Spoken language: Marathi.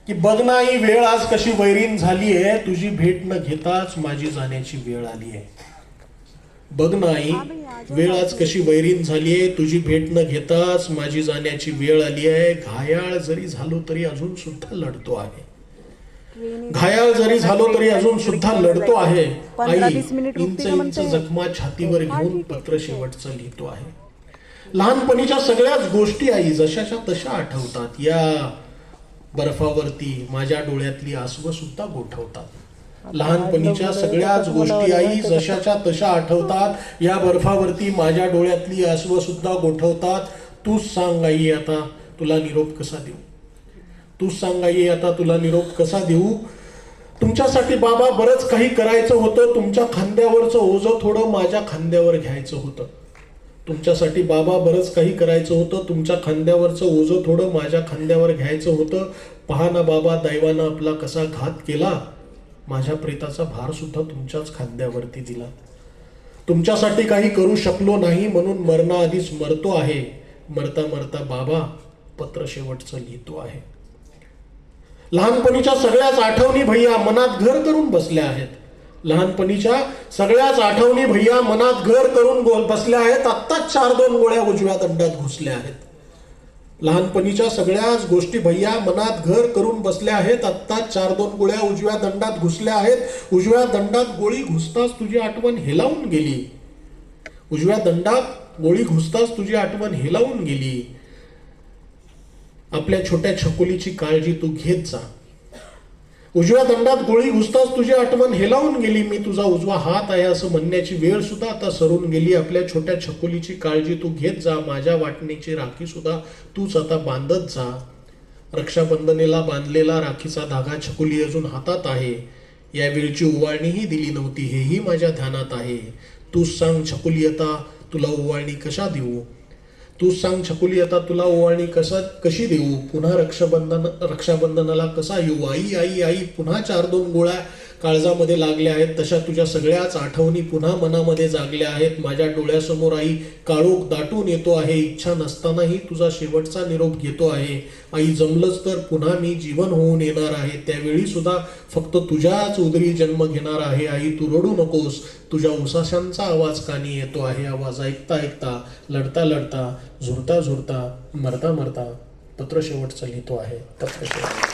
की बघ ना ही वेळ आज कशी वैरीण झाली आहे, तुझी भेट न घेताच माझी जाण्याची वेळ आली आहे. बघ ना आई, वेळ आज कशी वैरीण झाली आहे, तुझी भेट न घेताच माझी जाण्याची वेळ आली आहे. घायाळ जरी झालो तरी अजून सुद्धा लढतो आहे. घायाळ जरी झालो तरी अजून सुद्धा लढतो आहे. आई इंच इंच जखमा छातीवर घेऊन पत्र शेवटचं लिहितो आहे. लहानपणीच्या सगळ्याच गोष्टी आई जशाच्या तशा आठवतात. या बर्फावरती माझ्या डोळ्यातली आसवं सुद्धा गोठवतात. लहानपणीच्या सगळ्याच गोष्टी आई जशाच्या तशा आठवतात. या बर्फावरती माझ्या डोळ्यातली आसवं सुद्धा गोठवतात. तूच सांग आई आता तुला निरोप कसा देऊ. तूच सांग आई आता तुला निरोप कसा देऊ. तुमच्यासाठी बाबा बरंच काही करायचं होतं. तुमच्या खांद्यावरचं ओझं थोडं माझ्या खांद्यावर घ्यायचं होतं. तुमच्यासाठी बाबा बरंच काही करायचं होतं. तुमच्या खांद्यावरचं ओझं थोडं माझ्या खांद्यावर घ्यायचं होतं. पहा ना बाबा, दैवानं आपला कसा घात केला. माझ्या प्रेताचा भार सुद्धा तुमच्याच खांद्यावरती दिला. तुमच्यासाठी काही करू शकलो नाही म्हणून मरणाआधीच मरतो आहे. मरता मरता बाबा पत्र शेवटचं लिहितो आहे. लहानपणीच्या सगळ्याच आठवणी भैया मनात घर करून बसल्या आहेत. लहानपणीच्या सगळ्याच आठवणी भैया मनात घर करून बसल्या आहेत. आत्ताच 4-2 गोळ्या उजव्या दंडात घुसल्या आहेत. लहानपणीच्या सगळ्याच गोष्टी भैया मनात घर करून बसल्या आहेत. आत्ताच 4-2 गोळ्या उजव्या दंडात घुसल्या आहेत. उजव्या दंडात गोळी घुसताच तुझी आठवण हेलावून गेली. उजव्या दंडात गोळी घुसताच तुझी आठवण हेलावून गेली. आपल्या छोट्या छकुलीची काळजी तू घेत जा. उजव्या दंडात गोळी घुसताच तुझी आठवण हेलावून गेली. मी तुझा उजवा हात आहे असं म्हणण्याची वेळ सुद्धा आता सरून गेली. आपल्या छोट्या छकुलीची काळजी तू घेत जा. माझ्या वाटणीची राखी सुद्धा तूच आता बांधत जा. रक्षाबंधनेला बांधलेला राखीचा धागा छकुली अजून हातात आहे. यावेळची ओवाळणीही दिली नव्हती हेही माझ्या ध्यानात आहे. तूच सांग छकुली आता तुला ओवाळणी कशा देऊ. तूच सांग छकुली आता तुला ओवाळणी कशी देऊ. पुन्हा रक्षाबंधनाला कसा येऊ. आई आई आई पुन्हा 4-2 गोळ्या काळजामध्ये लागल्या आहेत. तशा तुझ्या सगळ्याच आठवणी पुन्हा मनामध्ये जागल्या आहेत. माझ्या डोळ्यासमोर आई काळोख दाटून येतो आहे. इच्छा नसतानाही तुझा शेवटचा निरोप घेतो आहे. आई जमलंच तर पुन्हा मी जीवन होऊन येणार आहे. त्यावेळी सुद्धा फक्त तुझ्याच उदरी जन्म घेणार आहे. आई तू रडू नकोस. तुझ्या उसाशांचा आवाज कानी येतो आहे. आवाज ऐकता ऐकता, लढता लढता, झुरता झुरता, मरता मरता पत्र शेवटचं लिहितो आहे. पत्र शेवट.